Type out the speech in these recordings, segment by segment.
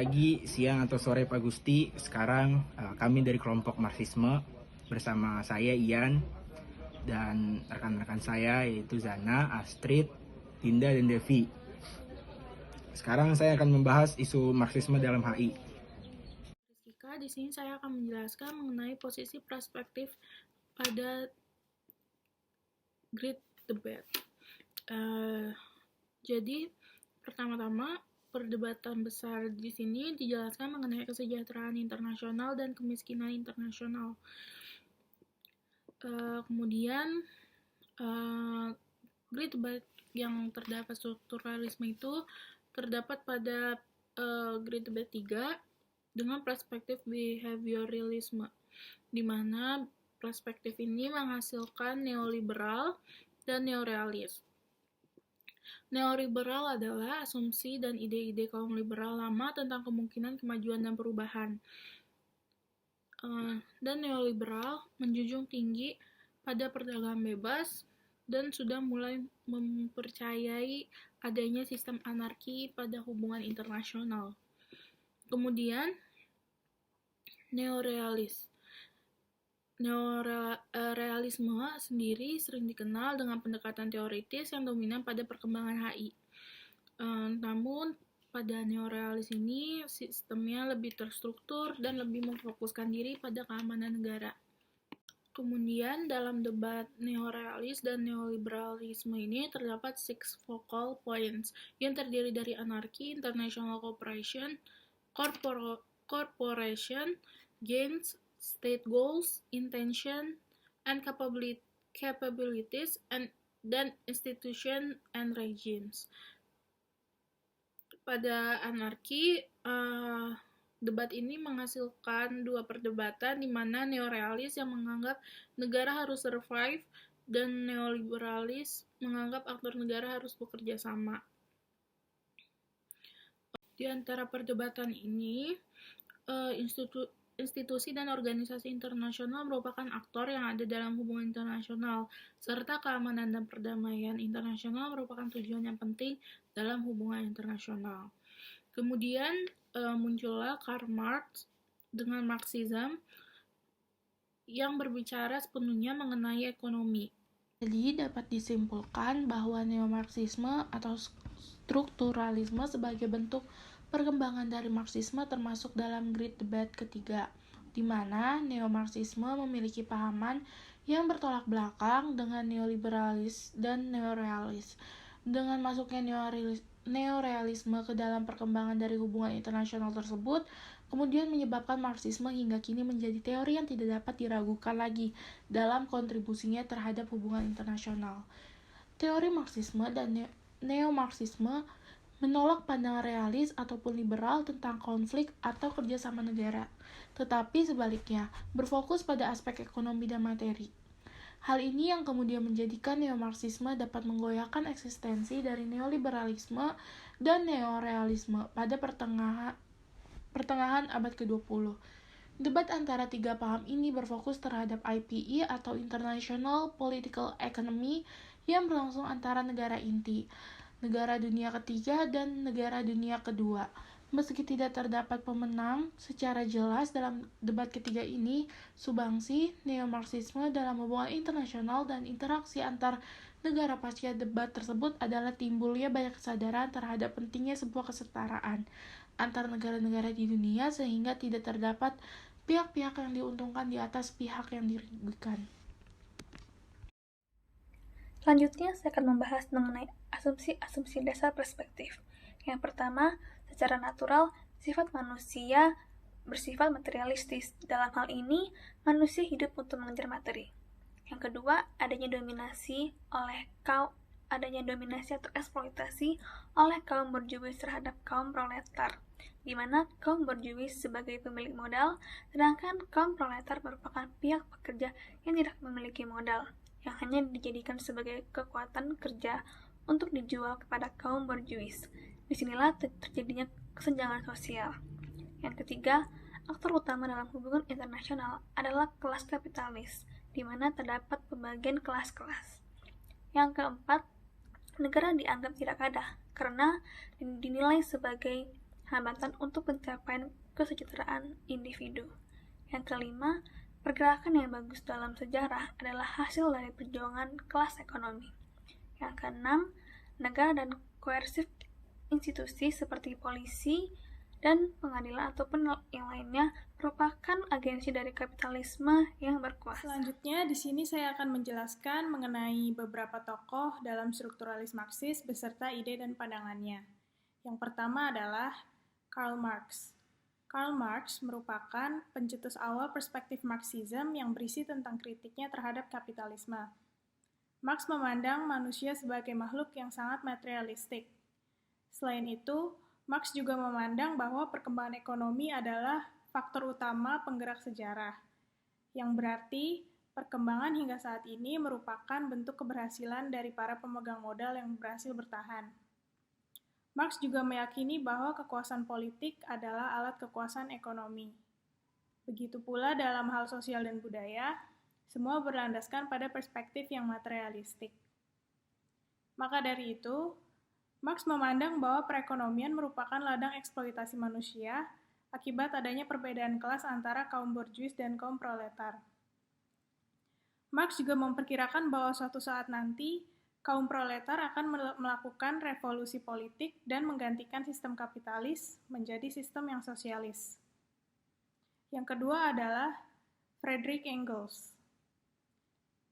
Pagi, siang, atau sore Pak Gusti. Sekarang kami dari kelompok Marxisme bersama saya Ian dan rekan-rekan saya yaitu Zana, Astrid, Dinda, dan Devi. Sekarang saya akan membahas isu Marxisme dalam HI. Rizkika, di sini saya akan menjelaskan mengenai posisi perspektif pada Great Debate. Jadi, pertama-tama perdebatan besar di sini dijelaskan mengenai kesejahteraan internasional dan kemiskinan internasional. Kemudian Great Debate yang terdapat strukturalisme itu terdapat pada Great Debate 3 dengan perspektif behavioralisme, di mana perspektif ini menghasilkan neoliberal dan neorealis. Neoliberal adalah asumsi dan ide-ide kaum liberal lama tentang kemungkinan kemajuan dan perubahan. Dan neoliberal menjunjung tinggi pada perdagangan bebas dan sudah mulai mempercayai adanya sistem anarki pada hubungan internasional. Kemudian, neorealis. Neorealisme sendiri sering dikenal dengan pendekatan teoritis yang dominan pada perkembangan HI. Namun, pada neorealis ini sistemnya lebih terstruktur dan lebih memfokuskan diri pada keamanan negara. Kemudian, dalam debat neorealis dan neoliberalisme ini terdapat 6 focal points yang terdiri dari anarki, international cooperation, corporation, gains, state goals, intention, and capabilities, dan institution and regimes. Pada anarki, debat ini menghasilkan dua perdebatan di mana neorealis yang menganggap negara harus survive dan neoliberalis menganggap aktor negara harus bekerja sama. Di antara perdebatan ini, institusi dan organisasi internasional merupakan aktor yang ada dalam hubungan internasional, serta keamanan dan perdamaian internasional merupakan tujuan yang penting dalam hubungan internasional. Kemudian muncullah Karl Marx dengan Marxism yang berbicara sepenuhnya mengenai ekonomi. Jadi dapat disimpulkan bahwa neomarxisme atau strukturalisme sebagai bentuk perkembangan dari Marxisme termasuk dalam Great Debate ketiga, di mana neomarxisme memiliki pahaman yang bertolak belakang dengan neoliberalis dan neorealis. Dengan masuknya neorealisme ke dalam perkembangan dari hubungan internasional tersebut, kemudian menyebabkan Marxisme hingga kini menjadi teori yang tidak dapat diragukan lagi dalam kontribusinya terhadap hubungan internasional. Teori Marxisme dan neo-Marxisme menolak pandangan realis ataupun liberal tentang konflik atau kerjasama negara, tetapi sebaliknya berfokus pada aspek ekonomi dan materi. Hal ini yang kemudian menjadikan neo-Marxisme dapat menggoyahkan eksistensi dari neoliberalisme dan neorealisme pada pertengahan abad ke-20. Debat antara tiga paham ini berfokus terhadap IPE atau International Political Economy yang berlangsung antara negara inti, negara dunia ketiga, dan negara dunia kedua. Meski tidak terdapat pemenang secara jelas dalam debat ketiga ini, sumbangsi neo-Marxisme dalam hubungan internasional dan interaksi antar negara pasca debat tersebut adalah timbulnya banyak kesadaran terhadap pentingnya sebuah kesetaraan antar negara-negara di dunia sehingga tidak terdapat pihak-pihak yang diuntungkan di atas pihak yang dirugikan. Selanjutnya, saya akan membahas mengenai asumsi-asumsi dasar perspektif. Yang pertama, secara natural, sifat manusia bersifat materialistis. Dalam hal ini, manusia hidup untuk mengejar materi. Yang kedua, adanya dominasi atau eksploitasi oleh kaum borjuis terhadap kaum proletar, di mana kaum borjuis sebagai pemilik modal, sedangkan kaum proletar merupakan pihak pekerja yang tidak memiliki modal, yang hanya dijadikan sebagai kekuatan kerja untuk dijual kepada kaum borjuis. Disinilah terjadinya kesenjangan sosial. Yang ketiga, aktor utama dalam hubungan internasional adalah kelas kapitalis, di mana terdapat pembagian kelas-kelas. Yang keempat, negara dianggap tidak ada karena dinilai sebagai hambatan untuk pencapaian kesejahteraan individu. Yang kelima, pergerakan yang bagus dalam sejarah adalah hasil dari perjuangan kelas ekonomi. Yang keenam, negara dan koersif institusi seperti polisi dan pengadilan ataupun yang lainnya merupakan agensi dari kapitalisme yang berkuasa. Selanjutnya, di sini saya akan menjelaskan mengenai beberapa tokoh dalam strukturalis Marxis beserta ide dan pandangannya. Yang pertama adalah Karl Marx. Karl Marx merupakan pencetus awal perspektif Marxisme yang berisi tentang kritiknya terhadap kapitalisme. Marx memandang manusia sebagai makhluk yang sangat materialistik. Selain itu, Marx juga memandang bahwa perkembangan ekonomi adalah faktor utama penggerak sejarah, yang berarti perkembangan hingga saat ini merupakan bentuk keberhasilan dari para pemegang modal yang berhasil bertahan. Marx juga meyakini bahwa kekuasaan politik adalah alat kekuasaan ekonomi. Begitu pula dalam hal sosial dan budaya, semua berlandaskan pada perspektif yang materialistik. Maka dari itu, Marx memandang bahwa perekonomian merupakan ladang eksploitasi manusia akibat adanya perbedaan kelas antara kaum borjuis dan kaum proletar. Marx juga memperkirakan bahwa suatu saat nanti, kaum proletar akan melakukan revolusi politik dan menggantikan sistem kapitalis menjadi sistem yang sosialis. Yang kedua adalah Friedrich Engels.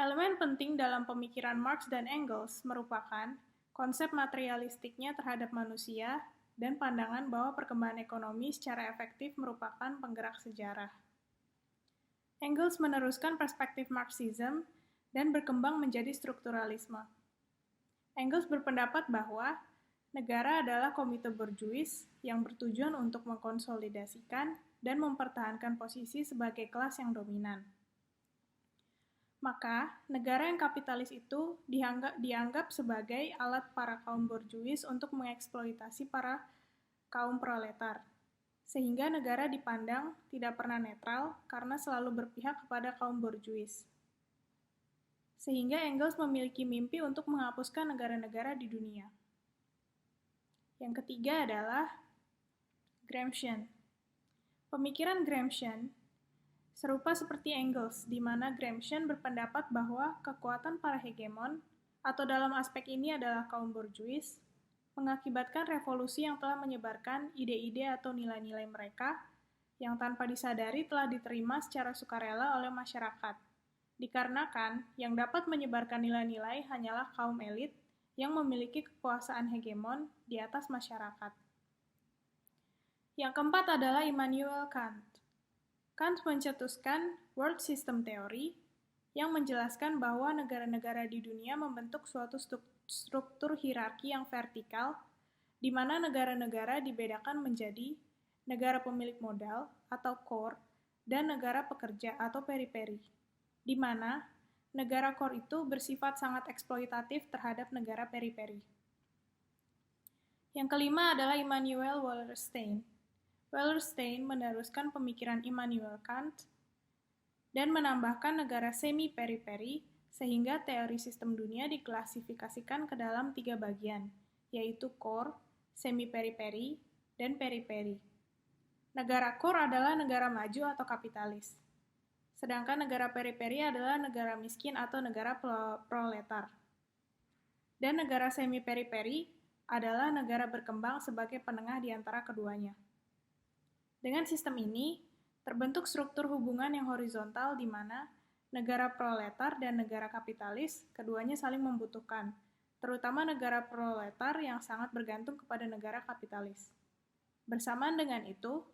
Elemen penting dalam pemikiran Marx dan Engels merupakan konsep materialistiknya terhadap manusia dan pandangan bahwa perkembangan ekonomi secara efektif merupakan penggerak sejarah. Engels meneruskan perspektif Marxisme dan berkembang menjadi strukturalisme. Engels berpendapat bahwa negara adalah komite borjuis yang bertujuan untuk mengkonsolidasikan dan mempertahankan posisi sebagai kelas yang dominan. Maka, negara yang kapitalis itu dianggap sebagai alat para kaum borjuis untuk mengeksploitasi para kaum proletar, sehingga negara dipandang tidak pernah netral karena selalu berpihak kepada kaum borjuis. Sehingga Engels memiliki mimpi untuk menghapuskan negara-negara di dunia. Yang ketiga adalah Gramscian. Pemikiran Gramscian serupa seperti Engels, di mana Gramscian berpendapat bahwa kekuatan para hegemon, atau dalam aspek ini adalah kaum borjuis, mengakibatkan revolusi yang telah menyebarkan ide-ide atau nilai-nilai mereka yang tanpa disadari telah diterima secara sukarela oleh masyarakat. Dikarenakan yang dapat menyebarkan nilai-nilai hanyalah kaum elit yang memiliki kekuasaan hegemon di atas masyarakat. Yang keempat adalah Immanuel Kant. Kant mencetuskan World System Theory yang menjelaskan bahwa negara-negara di dunia membentuk suatu struktur hierarki yang vertikal, di mana negara-negara dibedakan menjadi negara pemilik modal atau core dan negara pekerja atau periperi, di mana negara core itu bersifat sangat eksploitatif terhadap negara periperi. Yang kelima adalah Immanuel Wallerstein. Wallerstein meneruskan pemikiran Immanuel Kant dan menambahkan negara semi-periperi sehingga teori sistem dunia diklasifikasikan ke dalam 3 bagian, yaitu core, semi-periperi, dan periperi. Negara core adalah negara maju atau kapitalis. Sedangkan negara periperi adalah negara miskin atau negara proletar. Dan negara semi-periperi adalah negara berkembang sebagai penengah di antara keduanya. Dengan sistem ini, terbentuk struktur hubungan yang horizontal di mana negara proletar dan negara kapitalis keduanya saling membutuhkan, terutama negara proletar yang sangat bergantung kepada negara kapitalis. Bersamaan dengan itu,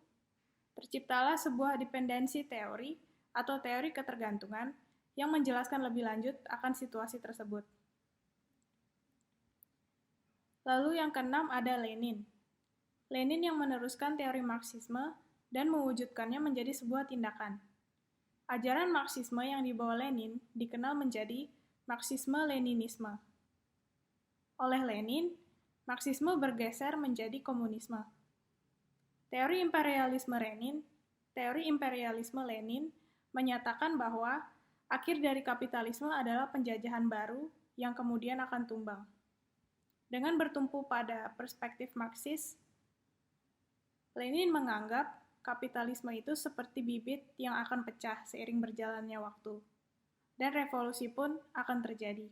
terciptalah sebuah dependensi teori atau teori ketergantungan yang menjelaskan lebih lanjut akan situasi tersebut. Lalu yang keenam ada Lenin. Lenin yang meneruskan teori Marxisme dan mewujudkannya menjadi sebuah tindakan. Ajaran Marxisme yang dibawa Lenin dikenal menjadi Marxisme-Leninisme. Oleh Lenin, Marxisme bergeser menjadi komunisme. Teori imperialisme Lenin menyatakan bahwa akhir dari kapitalisme adalah penjajahan baru yang kemudian akan tumbang. Dengan bertumpu pada perspektif Marxis, Lenin menganggap kapitalisme itu seperti bibit yang akan pecah seiring berjalannya waktu, dan revolusi pun akan terjadi.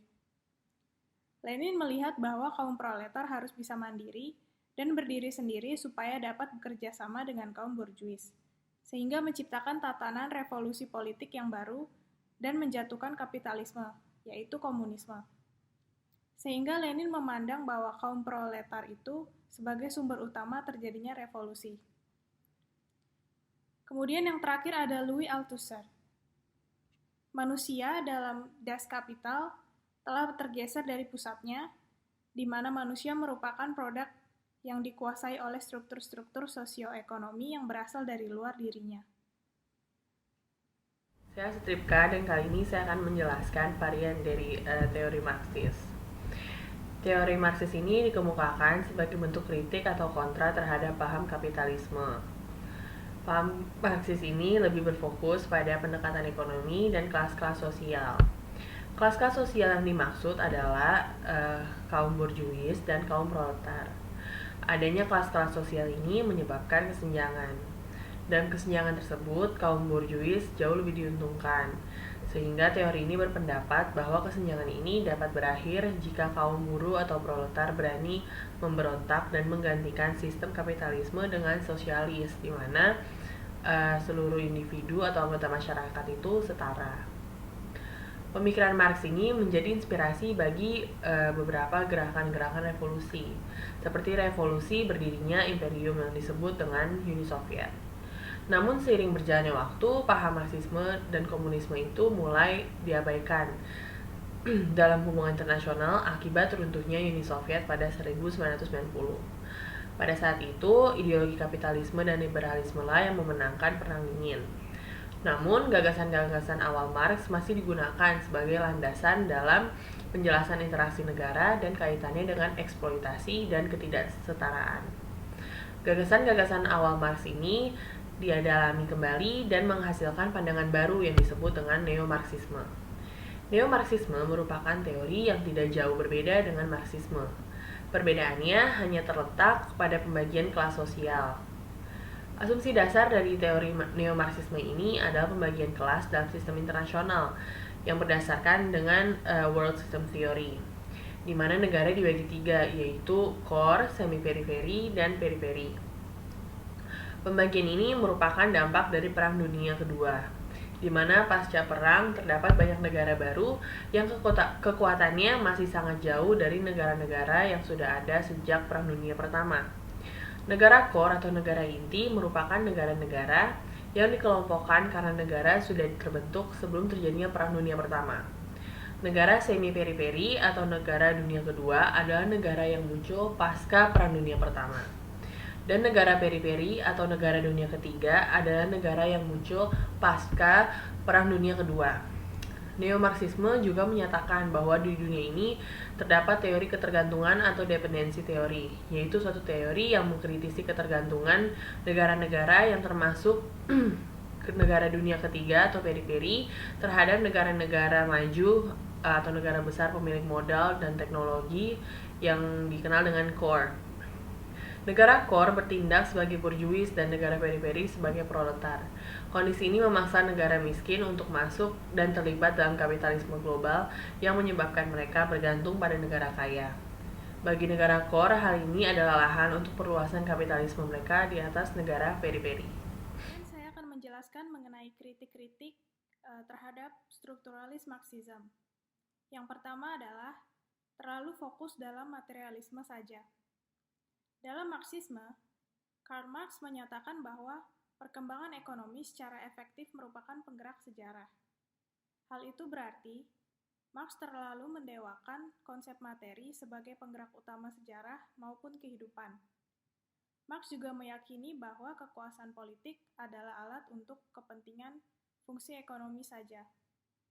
Lenin melihat bahwa kaum proletar harus bisa mandiri dan berdiri sendiri supaya dapat bekerja sama dengan kaum borjuis, sehingga menciptakan tatanan revolusi politik yang baru dan menjatuhkan kapitalisme, yaitu komunisme. Sehingga Lenin memandang bahwa kaum proletar itu sebagai sumber utama terjadinya revolusi. Kemudian yang terakhir ada Louis Althusser. Manusia dalam Das Kapital telah tergeser dari pusatnya, di mana manusia merupakan produk yang dikuasai oleh struktur-struktur sosioekonomi yang berasal dari luar dirinya. Saya Stripka dan kali ini saya akan menjelaskan varian dari teori Marxis. Teori Marxis ini dikemukakan sebagai bentuk kritik atau kontra terhadap paham kapitalisme. Paham Marxis ini lebih berfokus pada pendekatan ekonomi dan kelas-kelas sosial. Kelas-kelas sosial yang dimaksud adalah kaum borjuis dan kaum proletar. Adanya kelas-kelas sosial ini menyebabkan kesenjangan. Dan kesenjangan tersebut, kaum borjuis jauh lebih diuntungkan. Sehingga teori ini berpendapat bahwa kesenjangan ini dapat berakhir jika kaum buruh atau proletar berani memberontak dan menggantikan sistem kapitalisme dengan sosialis, di mana seluruh individu atau anggota masyarakat itu setara. Pemikiran Marx ini menjadi inspirasi bagi beberapa gerakan-gerakan revolusi, seperti revolusi berdirinya imperium yang disebut dengan Uni Soviet. Namun seiring berjalannya waktu, paham Marxisme dan komunisme itu mulai diabaikan dalam hubungan internasional akibat runtuhnya Uni Soviet pada 1990. Pada saat itu, ideologi kapitalisme dan liberalisme lah yang memenangkan Perang Dingin. Namun, gagasan-gagasan awal Marx masih digunakan sebagai landasan dalam penjelasan interaksi negara dan kaitannya dengan eksploitasi dan ketidaksetaraan. Gagasan-gagasan awal Marx ini diadalami kembali dan menghasilkan pandangan baru yang disebut dengan neo-Marxisme. Neo-Marxisme merupakan teori yang tidak jauh berbeda dengan Marxisme. Perbedaannya hanya terletak pada pembagian kelas sosial. Asumsi dasar dari teori neo-Marxisme ini adalah pembagian kelas dalam sistem internasional yang berdasarkan dengan World System Theory, di mana negara dibagi tiga, yaitu core, semi-periferi, dan periferi. Pembagian ini merupakan dampak dari Perang Dunia Kedua, di mana pasca perang terdapat banyak negara baru yang kekuatannya masih sangat jauh dari negara-negara yang sudah ada sejak Perang Dunia Pertama. Negara core atau negara inti merupakan negara-negara yang dikelompokkan karena negara sudah terbentuk sebelum terjadinya Perang Dunia Pertama. Negara semi-periferi atau negara dunia kedua adalah negara yang muncul pasca Perang Dunia Pertama. Dan negara periferi atau negara dunia ketiga adalah negara yang muncul pasca Perang Dunia Kedua. Neo-Marxisme juga menyatakan bahwa di dunia ini terdapat teori ketergantungan atau dependensi teori, yaitu suatu teori yang mengkritisi ketergantungan negara-negara yang termasuk negara dunia ketiga atau periferi terhadap negara-negara maju atau negara besar pemilik modal dan teknologi yang dikenal dengan core. Negara core bertindak sebagai borjuis dan negara periferi sebagai proletar. Kondisi ini memaksa negara miskin untuk masuk dan terlibat dalam kapitalisme global yang menyebabkan mereka bergantung pada negara kaya. Bagi negara core, hal ini adalah lahan untuk perluasan kapitalisme mereka di atas negara periferi. Dan saya akan menjelaskan mengenai kritik-kritik terhadap strukturalis Marxism. Yang pertama adalah terlalu fokus dalam materialisme saja. Dalam Marxisme, Karl Marx menyatakan bahwa perkembangan ekonomi secara efektif merupakan penggerak sejarah. Hal itu berarti Marx terlalu mendewakan konsep materi sebagai penggerak utama sejarah maupun kehidupan. Marx juga meyakini bahwa kekuasaan politik adalah alat untuk kepentingan fungsi ekonomi saja.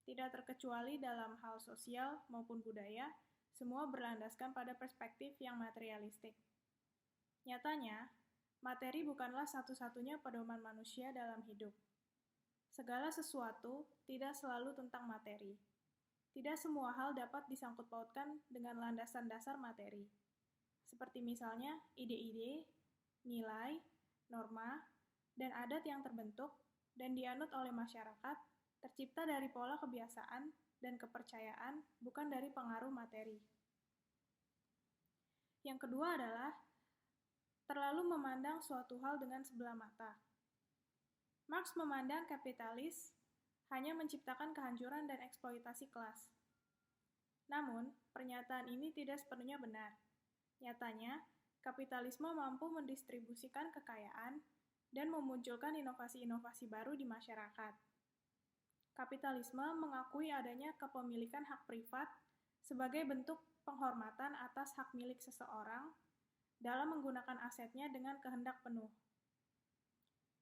Tidak terkecuali dalam hal sosial maupun budaya, semua berlandaskan pada perspektif yang materialistik. Nyatanya, materi bukanlah satu-satunya pedoman manusia dalam hidup. Segala sesuatu tidak selalu tentang materi. Tidak semua hal dapat disangkut pautkan dengan landasan dasar materi. Seperti misalnya ide-ide, nilai, norma, dan adat yang terbentuk dan dianut oleh masyarakat tercipta dari pola kebiasaan dan kepercayaan, bukan dari pengaruh materi. Yang kedua adalah terlalu memandang suatu hal dengan sebelah mata. Marx memandang kapitalis hanya menciptakan kehancuran dan eksploitasi kelas. Namun, pernyataan ini tidak sepenuhnya benar. Nyatanya, kapitalisme mampu mendistribusikan kekayaan dan memunculkan inovasi-inovasi baru di masyarakat. Kapitalisme mengakui adanya kepemilikan hak privat sebagai bentuk penghormatan atas hak milik seseorang dalam menggunakan asetnya dengan kehendak penuh.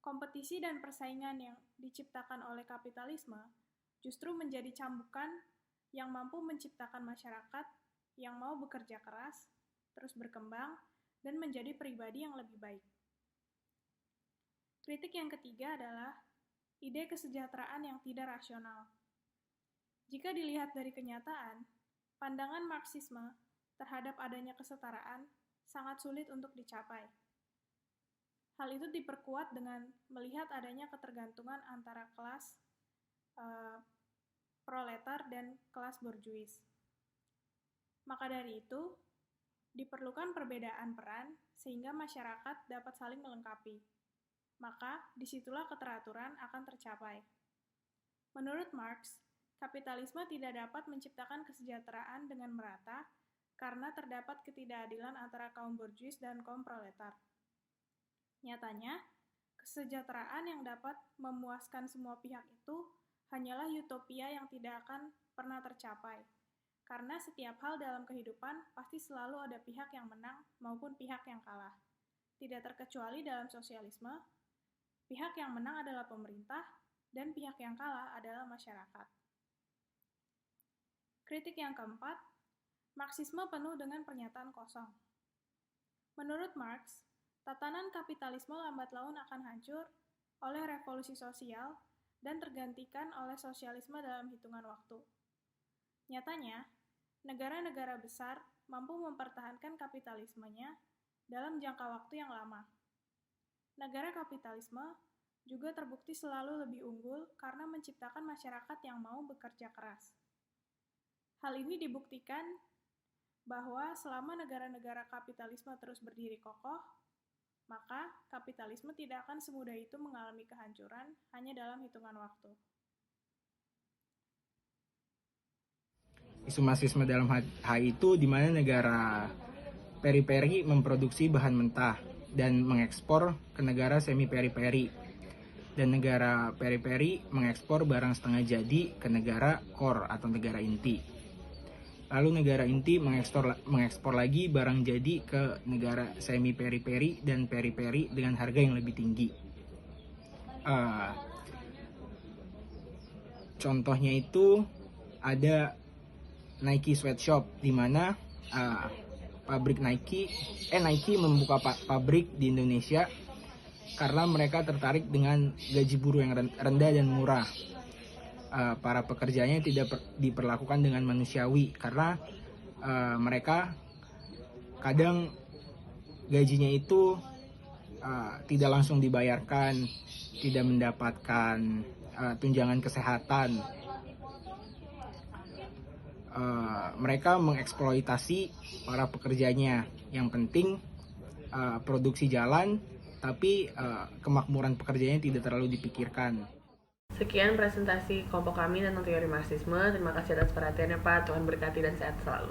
Kompetisi dan persaingan yang diciptakan oleh kapitalisme justru menjadi cambukan yang mampu menciptakan masyarakat yang mau bekerja keras, terus berkembang, dan menjadi pribadi yang lebih baik. Kritik yang ketiga adalah ide kesejahteraan yang tidak rasional. Jika dilihat dari kenyataan, pandangan Marxisme terhadap adanya kesetaraan sangat sulit untuk dicapai. Hal itu diperkuat dengan melihat adanya ketergantungan antara kelas proletar dan kelas borjuis. Maka dari itu, diperlukan perbedaan peran sehingga masyarakat dapat saling melengkapi. Maka, disitulah keteraturan akan tercapai. Menurut Marx, kapitalisme tidak dapat menciptakan kesejahteraan dengan merata karena terdapat ketidakadilan antara kaum borjuis dan kaum proletar. Nyatanya, kesejahteraan yang dapat memuaskan semua pihak itu hanyalah utopia yang tidak akan pernah tercapai. Karena setiap hal dalam kehidupan pasti selalu ada pihak yang menang maupun pihak yang kalah. Tidak terkecuali dalam sosialisme, pihak yang menang adalah pemerintah dan pihak yang kalah adalah masyarakat. Kritik yang keempat, Marxisme penuh dengan pernyataan kosong. Menurut Marx, tatanan kapitalisme lambat laun akan hancur oleh revolusi sosial dan tergantikan oleh sosialisme dalam hitungan waktu. Nyatanya, negara-negara besar mampu mempertahankan kapitalismenya dalam jangka waktu yang lama. Negara kapitalisme juga terbukti selalu lebih unggul karena menciptakan masyarakat yang mau bekerja keras. Hal ini dibuktikan bahwa selama negara-negara kapitalisme terus berdiri kokoh, maka kapitalisme tidak akan semudah itu mengalami kehancuran hanya dalam hitungan waktu. Isu Marxisme dalam hal itu di mana negara periferi memproduksi bahan mentah dan mengekspor ke negara semi periferi, dan negara periferi mengekspor barang setengah jadi ke negara core atau negara inti. Lalu negara inti mengekspor lagi barang jadi ke negara semi periferi dan periferi dengan harga yang lebih tinggi. Contohnya itu ada Nike Sweatshop, di mana pabrik Nike membuka pabrik di Indonesia karena mereka tertarik dengan gaji buruh yang rendah dan murah. Para pekerjanya tidak diperlakukan dengan manusiawi karena mereka kadang gajinya itu tidak langsung dibayarkan, tidak mendapatkan tunjangan kesehatan. Mereka mengeksploitasi para pekerjanya. Yang penting produksi jalan, tapi kemakmuran pekerjanya tidak terlalu dipikirkan. Sekian presentasi kelompok kami tentang teori Marxisme. Terima kasih atas perhatiannya Pak. Tuhan berkati dan sehat selalu.